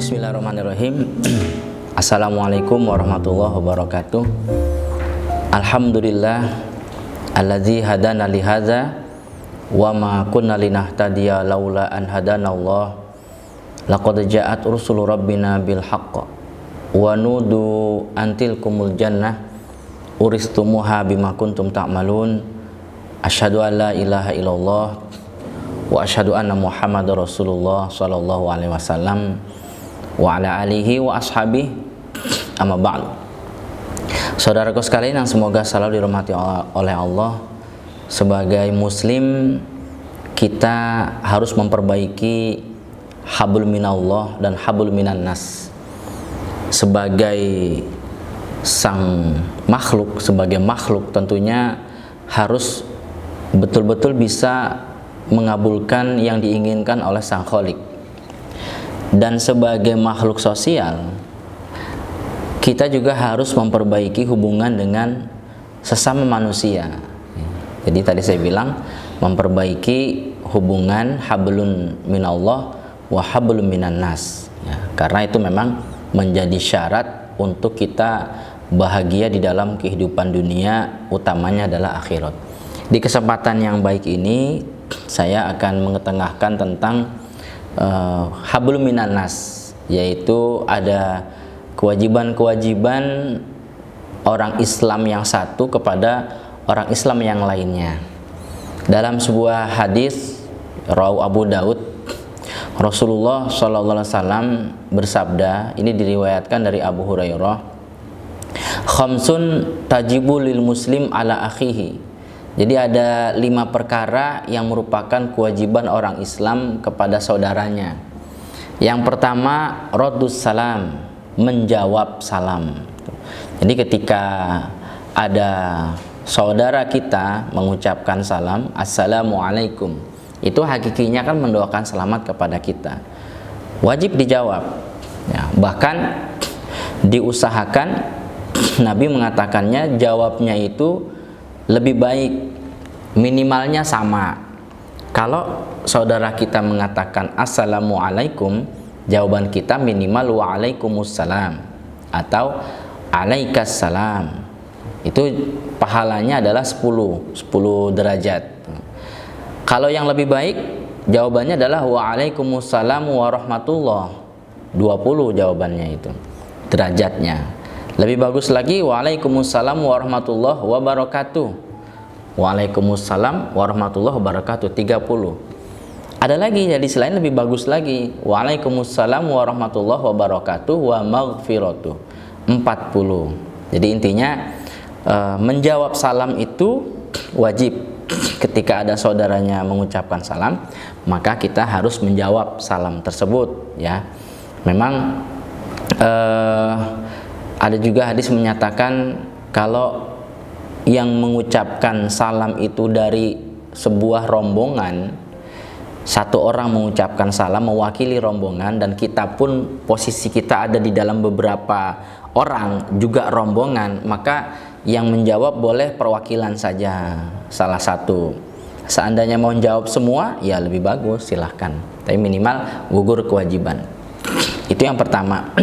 Bismillahirrahmanirrahim. Assalamualaikum warahmatullahi wabarakatuh. Alhamdulillah alladzi hadana li hadza wa ma kunna linahtadiya laula an hadanallah. Laqad ja'at rusulu rabbina bil haqq wa nudu antilkumul jannah uristumuha bima kuntum ta'malun. Asyhadu an la ilaha illallah wa asyhadu anna Muhammadar Rasulullah sallallahu alaihi wasallam wa ala alihi wa ashabihi, amma ba'du. Saudaraku sekalian yang semoga selalu dirahmati oleh Allah, sebagai muslim kita harus memperbaiki hablum minallah dan hablum minan nas. Sebagai sang makhluk, sebagai makhluk tentunya harus betul-betul bisa mengabulkan yang diinginkan oleh sang Khalik. Dan sebagai makhluk sosial, kita juga harus memperbaiki hubungan dengan sesama manusia. Jadi tadi saya bilang memperbaiki hubungan hablun minallah wa hablum minan nas, ya, karena itu memang menjadi syarat untuk kita bahagia di dalam kehidupan dunia, utamanya adalah akhirat. Di kesempatan yang baik ini saya akan mengetengahkan tentang hablum minan nas, yaitu ada kewajiban-kewajiban orang Islam yang satu kepada orang Islam yang lainnya. Dalam sebuah hadis rawahu Abu Daud, Rasulullah SAW bersabda, ini diriwayatkan dari Abu Hurairah, khamsun tajibu lil muslim ala akhihi. Jadi ada 5 perkara yang merupakan kewajiban orang Islam kepada saudaranya. Yang pertama, raddus salam, menjawab salam. Jadi ketika ada saudara kita mengucapkan salam, assalamualaikum, itu hakikinya kan mendoakan selamat kepada kita. Wajib dijawab. Ya, bahkan diusahakan, Nabi mengatakannya jawabnya itu lebih baik, minimalnya sama. Kalau saudara kita mengatakan assalamualaikum, jawaban kita minimal waalaikumsalam atau alaikassalam. Itu pahalanya adalah 10 derajat. Kalau yang lebih baik, jawabannya adalah waalaikumsalam warahmatullah, 20 jawabannya itu derajatnya. Lebih bagus lagi waalaikumsalam warahmatullahi wabarakatuh, waalaikumsalam warahmatullahi wabarakatuh, 30. Ada lagi jadi selain lebih bagus lagi, waalaikumsalam warahmatullahi wabarakatuh wa maghfiratuh, 40. Jadi intinya menjawab salam itu wajib. Ketika ada saudaranya mengucapkan salam, maka kita harus menjawab salam tersebut, ya. Memang ada juga hadis menyatakan kalau yang mengucapkan salam itu dari sebuah rombongan, satu orang mengucapkan salam mewakili rombongan, dan kita pun posisi kita ada di dalam beberapa orang juga rombongan, maka yang menjawab boleh perwakilan saja salah satu. Seandainya mau jawab semua, ya lebih bagus, silahkan, tapi minimal gugur kewajiban. Itu yang pertama.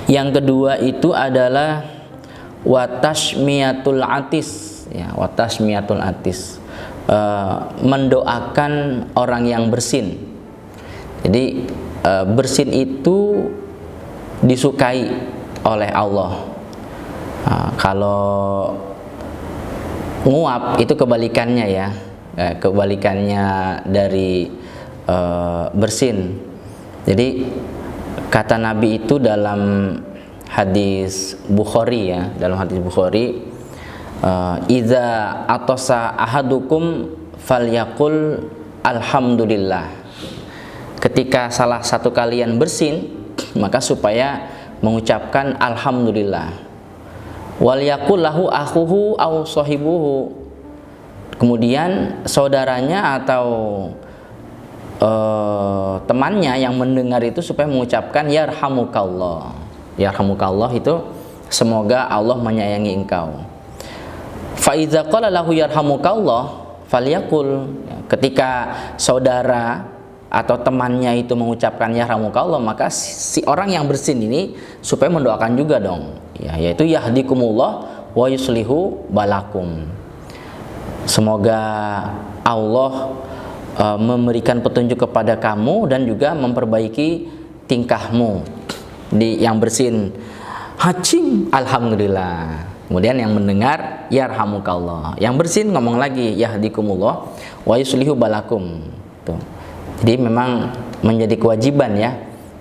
Yang kedua itu adalah watashmiyatul atis, ya, watashmiyatul atis, mendoakan orang yang bersin. Jadi bersin itu disukai oleh Allah. Kalau nguap itu kebalikannya, ya, kebalikannya dari bersin. Jadi kata Nabi itu dalam hadis Bukhari, ya, dalam hadis Bukhari, idza atasa ahadukum falyaqul alhamdulillah. Ketika salah satu kalian bersin, maka supaya mengucapkan alhamdulillah. Wal yaqul lahu akhuhu aw sahibuhu. Kemudian saudaranya atau temannya yang mendengar itu supaya mengucapkan yarhamukallah. Yarhamukallah itu semoga Allah menyayangi engkau. Fa iza qala lahu yarhamukallah falyaqul. Ketika saudara atau temannya itu mengucapkan yarhamukallah, maka si orang yang bersin ini supaya mendoakan juga dong, ya, yaitu yahdikumullah wa yuslihu balakum. Semoga Allah memberikan petunjuk kepada kamu dan juga memperbaiki tingkahmu yang bersin. Hacim, alhamdulillah. Kemudian yang mendengar yarhamukallah, yang bersin ngomong lagi yahdikumullah wa yuslihu balakum. Tuh. Jadi memang menjadi kewajiban ya,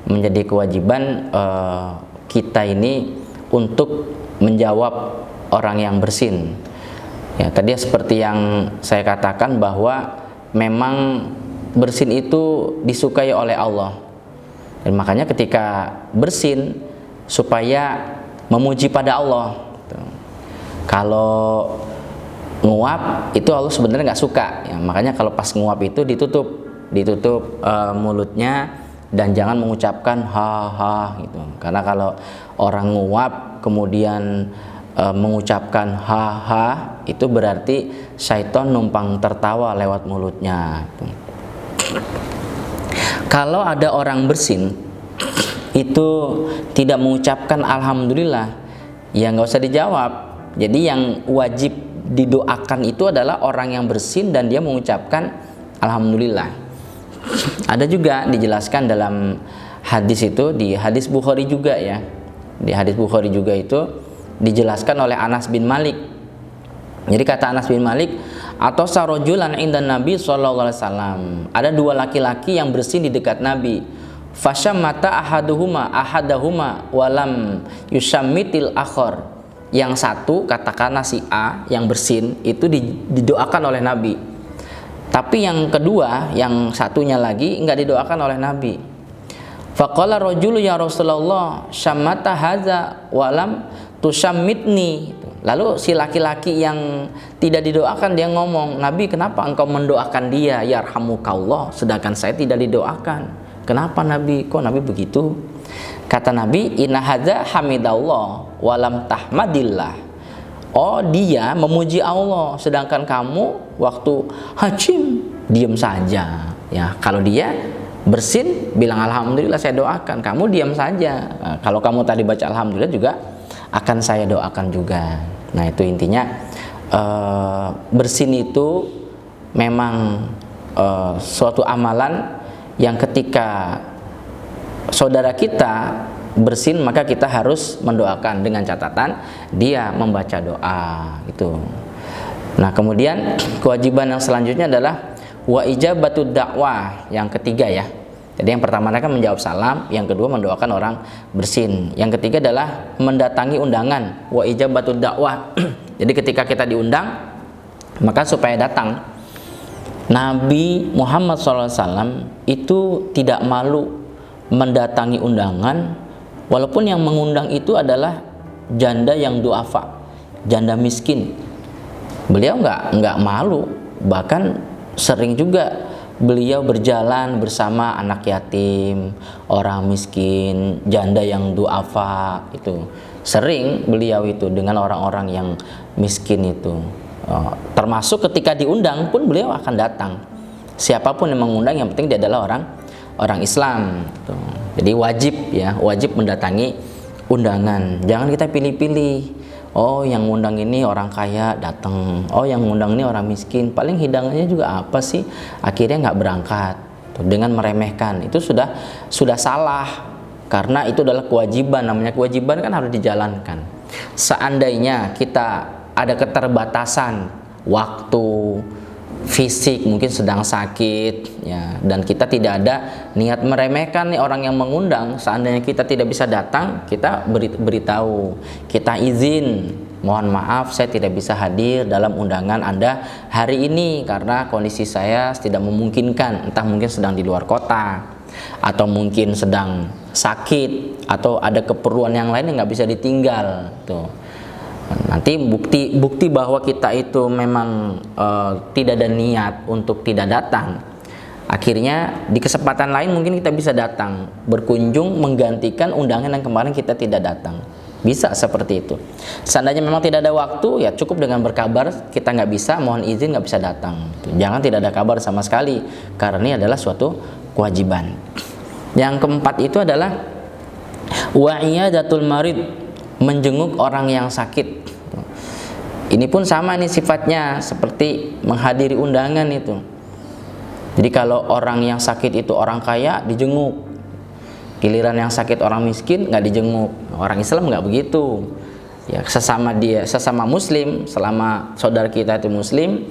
menjadi kewajiban kita ini untuk menjawab orang yang bersin. Ya, tadi seperti yang saya katakan bahwa memang bersin itu disukai oleh Allah. Dan makanya ketika bersin supaya memuji pada Allah. Kalau nguap itu Allah sebenarnya nggak suka, ya, makanya kalau pas nguap itu ditutup mulutnya dan jangan mengucapkan ha gitu. Karena kalau orang nguap kemudian mengucapkan ha itu berarti syaitan numpang tertawa lewat mulutnya. Kalau ada orang bersin itu tidak mengucapkan alhamdulillah, ya nggak usah dijawab. Jadi yang wajib didoakan itu adalah orang yang bersin dan dia mengucapkan alhamdulillah. Ada juga dijelaskan dalam hadis itu, di hadis Bukhari juga ya. Di hadis Bukhari juga itu dijelaskan oleh Anas bin Malik. Jadi kata Anas bin Malik, atau sarojulan indan Nabi sallallahu alaihi wasallam. Ada dua laki-laki yang bersin di dekat Nabi. Fasyammata ahadahuma walam yusammitil akhar. Yang satu, katakanlah si A yang bersin itu didoakan oleh Nabi. Tapi yang kedua, yang satunya lagi enggak didoakan oleh Nabi. Faqala rajulu ya Rasulullah, syammata hadza walam tusammitni. Lalu si laki-laki yang tidak didoakan dia ngomong, Nabi kenapa engkau mendoakan dia yarhamukallah sedangkan saya tidak didoakan? Kenapa Nabi? Kok Nabi begitu? Kata Nabi, inna hadza hamidallah walam tahmadillah. Oh, dia memuji Allah sedangkan kamu waktu hacim diam saja. Ya, kalau dia bersin bilang alhamdulillah saya doakan, kamu diam saja. Nah, kalau kamu tadi baca alhamdulillah juga akan saya doakan juga. Nah, itu intinya bersin itu memang suatu amalan yang ketika saudara kita bersin maka kita harus mendoakan dengan catatan dia membaca doa itu. Nah, kemudian kewajiban yang selanjutnya adalah wa ijabatud dakwah, yang ketiga ya. Jadi yang pertama kan menjawab salam, yang kedua mendoakan orang bersin, yang ketiga adalah mendatangi undangan, wa ijabatud dakwah. Jadi ketika kita diundang maka supaya datang. Nabi Muhammad SAW itu tidak malu mendatangi undangan, walaupun yang mengundang itu adalah janda yang duafa, janda miskin. Beliau nggak malu, bahkan sering juga beliau berjalan bersama anak yatim, orang miskin, janda yang duafa itu. Sering beliau itu dengan orang-orang yang miskin itu. Termasuk ketika diundang pun beliau akan datang. Siapapun yang mengundang, yang penting dia adalah orang Islam. Jadi wajib mendatangi undangan. Jangan kita pilih-pilih. Oh, yang ngundang ini orang kaya datang. Oh, yang ngundang ini orang miskin. Paling hidangannya juga apa sih? Akhirnya nggak berangkat. Dengan meremehkan itu sudah salah. Karena itu adalah kewajiban. Namanya kewajiban kan harus dijalankan. Seandainya kita ada keterbatasan waktu, fisik mungkin sedang sakit ya, dan kita tidak ada niat meremehkan nih orang yang mengundang, seandainya kita tidak bisa datang, kita beritahu, kita izin, mohon maaf saya tidak bisa hadir dalam undangan Anda hari ini karena kondisi saya tidak memungkinkan, entah mungkin sedang di luar kota atau mungkin sedang sakit atau ada keperluan yang lain yang nggak bisa ditinggal tuh. Nanti bukti bahwa kita itu memang tidak ada niat untuk tidak datang, akhirnya di kesempatan lain mungkin kita bisa datang berkunjung menggantikan undangan yang kemarin kita tidak datang. Bisa seperti itu. Seandainya memang tidak ada waktu, ya cukup dengan berkabar kita nggak bisa, mohon izin nggak bisa datang. Jangan tidak ada kabar sama sekali, karena ini adalah suatu kewajiban. Yang keempat itu adalah wa iyadatul marid, menjenguk orang yang sakit. Ini pun sama nih sifatnya seperti menghadiri undangan itu. Jadi kalau orang yang sakit itu orang kaya dijenguk, giliran yang sakit orang miskin nggak dijenguk. Orang Islam nggak begitu. Ya, sesama muslim, selama saudara kita itu muslim,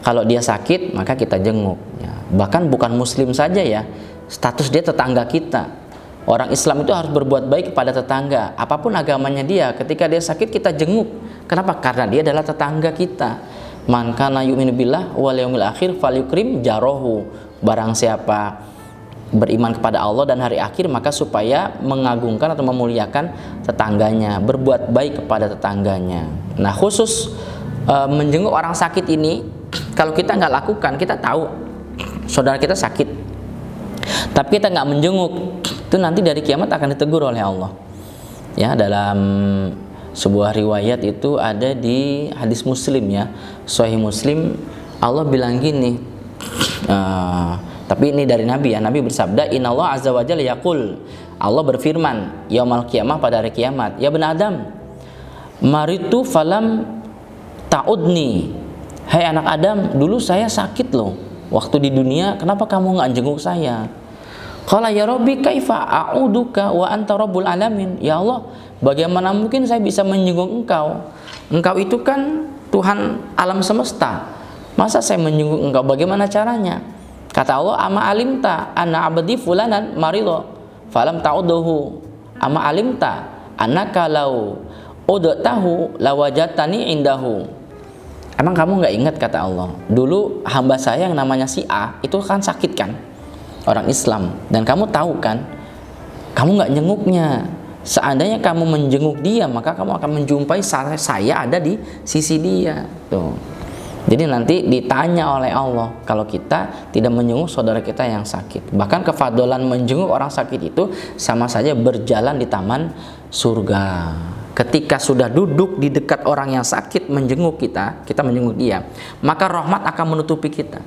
kalau dia sakit maka kita jenguk. Ya, bahkan bukan muslim saja ya, status dia tetangga kita. Orang Islam itu harus berbuat baik kepada tetangga, apapun agamanya dia. Ketika dia sakit kita jenguk. Kenapa? Karena dia adalah tetangga kita. Man kana yu'minu billah wal yaumil akhir falyukrim jarahu. Barang siapa beriman kepada Allah dan hari akhir, maka supaya mengagungkan atau memuliakan tetangganya, berbuat baik kepada tetangganya. Nah, khusus menjenguk orang sakit ini, kalau kita nggak lakukan, kita tahu saudara kita sakit, tapi kita nggak menjenguk, itu nanti dari kiamat akan ditegur oleh Allah. Ya, dalam sebuah riwayat itu ada di hadis Muslim ya, Sahih Muslim, Allah bilang gini, tapi ini dari Nabi ya, Nabi bersabda, Inallah azza wa jalla yaqul, Allah berfirman yaumul qiyamah, pada hari kiamat, ya bani Adam, maritu falam ta'udni, hai anak Adam, dulu saya sakit loh waktu di dunia, kenapa kamu nggak jenguk saya? Qala ya Rabbi kaifa a'uduka wa anta rabbul alamin. Ya Allah, bagaimana mungkin saya bisa menjenguk engkau? Engkau itu kan Tuhan alam semesta. Masa saya menjenguk engkau? Bagaimana caranya? Kata Allah, ama alimta anna abdi fulanan marido falam ta'uduhu. Ama alimta annaka law udtahu lawajatani indahu. Emang kamu nggak ingat, kata Allah, dulu hamba saya yang namanya si A itu kan sakit kan, orang Islam, dan kamu tahu kan, kamu nggak jenguknya. Seandainya kamu menjenguk dia, maka kamu akan menjumpai saya ada di sisi dia. Tuh. Jadi nanti ditanya oleh Allah kalau kita tidak menjenguk saudara kita yang sakit. Bahkan kefadolan menjenguk orang sakit itu sama saja berjalan di taman surga. Ketika sudah duduk di dekat orang yang sakit menjenguk kita, kita menjenguk dia, maka rahmat akan menutupi kita.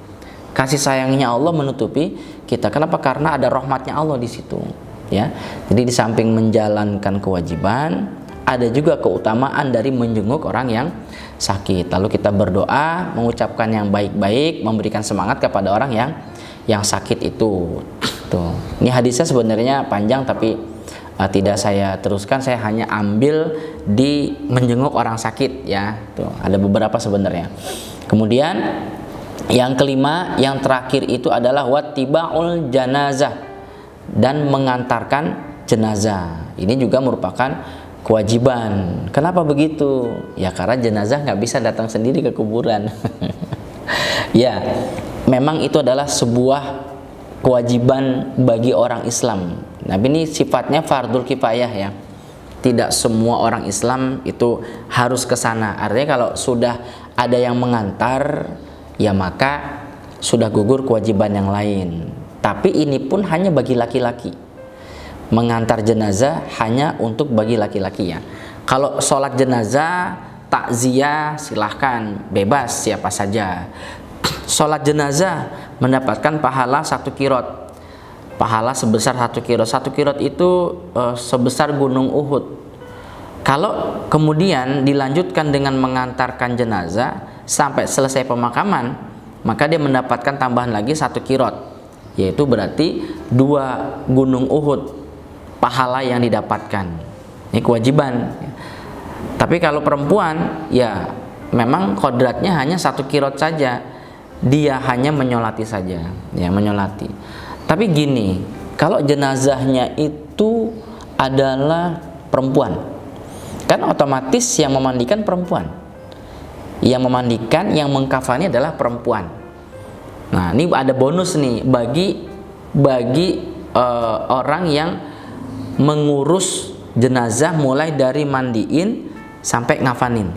Kasih sayangnya Allah menutupi kita. Kenapa? Karena ada rahmatnya Allah di situ. Ya, jadi di samping menjalankan kewajiban, ada juga keutamaan dari menjenguk orang yang sakit. Lalu kita berdoa, mengucapkan yang baik-baik, memberikan semangat kepada orang yang sakit itu. Tuh. Ini hadisnya sebenarnya panjang, tapi tidak saya teruskan. Saya hanya ambil di menjenguk orang sakit. Ya, tuh ada beberapa sebenarnya. Kemudian yang kelima, yang terakhir itu adalah wattiba'ul janazah, dan mengantarkan jenazah. Ini juga merupakan kewajiban. Kenapa begitu? Ya karena jenazah nggak bisa datang sendiri ke kuburan. Ya, memang itu adalah sebuah kewajiban bagi orang Islam. Nah, ini sifatnya fardul kifayah ya. Tidak semua orang Islam itu harus ke sana. Artinya kalau sudah ada yang mengantar, ya maka sudah gugur kewajiban yang lain. Tapi ini pun hanya bagi laki-laki. Mengantar jenazah hanya untuk bagi laki-laki ya. Kalau sholat jenazah, takziah silahkan, bebas siapa saja. Sholat jenazah mendapatkan pahala 1 kirot. Pahala sebesar 1 kirot. 1 kirot itu sebesar gunung Uhud. Kalau kemudian dilanjutkan dengan mengantarkan jenazah sampai selesai pemakaman, maka dia mendapatkan tambahan lagi 1 kirot, yaitu berarti 2 gunung Uhud pahala yang didapatkan. Ini kewajiban. Tapi kalau perempuan, ya memang kodratnya hanya 1 kirot saja, dia hanya menyolati saja, ya menyolati. Tapi gini, kalau jenazahnya itu adalah perempuan, kan otomatis yang memandikan perempuan, yang memandikan, yang mengkafani adalah perempuan. Nah, ini ada bonus nih bagi orang yang mengurus jenazah mulai dari mandiin sampai ngafanin.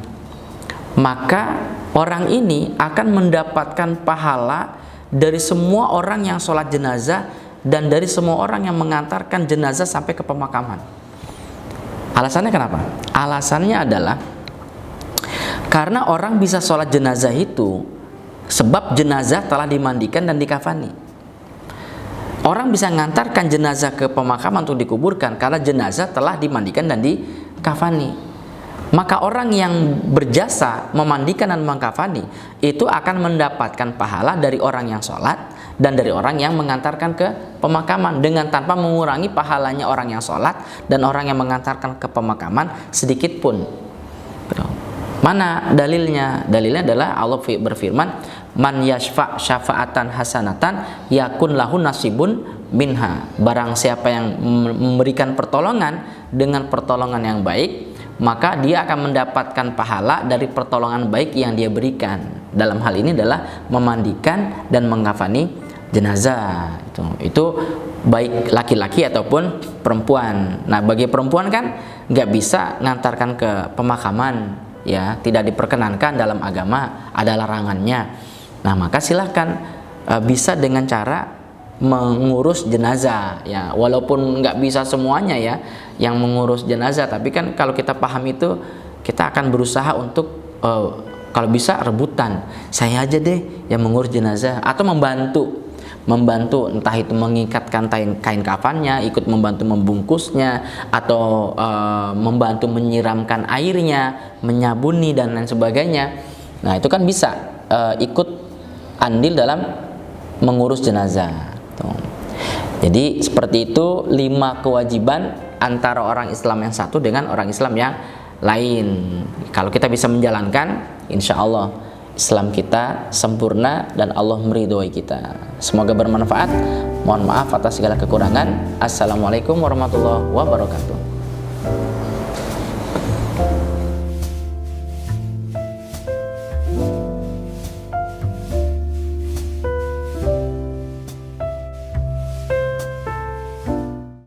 Maka orang ini akan mendapatkan pahala dari semua orang yang sholat jenazah dan dari semua orang yang mengantarkan jenazah sampai ke pemakaman. Alasannya kenapa? Alasannya adalah karena orang bisa sholat jenazah itu sebab jenazah telah dimandikan dan dikafani. orang bisa mengantarkan jenazah ke pemakaman untuk dikuburkan karena jenazah telah dimandikan dan dikafani. Maka orang yang berjasa memandikan dan mengkafani itu akan mendapatkan pahala dari orang yang sholat dan dari orang yang mengantarkan ke pemakaman, dengan tanpa mengurangi pahalanya orang yang sholat dan orang yang mengantarkan ke pemakaman sedikit pun. Mana dalilnya? Dalilnya adalah Allah berfirman, man yashfa' syafa'atan hasanatan yakun lahu nasibun minha. Barang siapa yang memberikan pertolongan dengan pertolongan yang baik, maka dia akan mendapatkan pahala dari pertolongan baik yang dia berikan. Dalam hal ini adalah memandikan dan mengkafani jenazah. Itu baik laki-laki ataupun perempuan. Nah, bagi perempuan kan nggak bisa ngantarkan ke pemakaman, ya, tidak diperkenankan dalam agama, ada larangannya. Nah, maka silahkan bisa dengan cara mengurus jenazah, ya, walaupun nggak bisa semuanya ya yang mengurus jenazah, tapi kan kalau kita paham itu, kita akan berusaha untuk kalau bisa rebutan, saya aja deh yang mengurus jenazah, atau membantu entah itu mengikatkan kain kafannya, ikut membantu membungkusnya, atau membantu menyiramkan airnya, menyabuni dan lain sebagainya. Nah, itu kan bisa ikut andil dalam mengurus jenazah. Jadi seperti itu 5 kewajiban antara orang Islam yang satu dengan orang Islam yang lain. Kalau kita bisa menjalankan, insya Allah Islam kita sempurna dan Allah meridhoi kita. Semoga bermanfaat. Mohon maaf atas segala kekurangan. Assalamualaikum warahmatullahi wabarakatuh.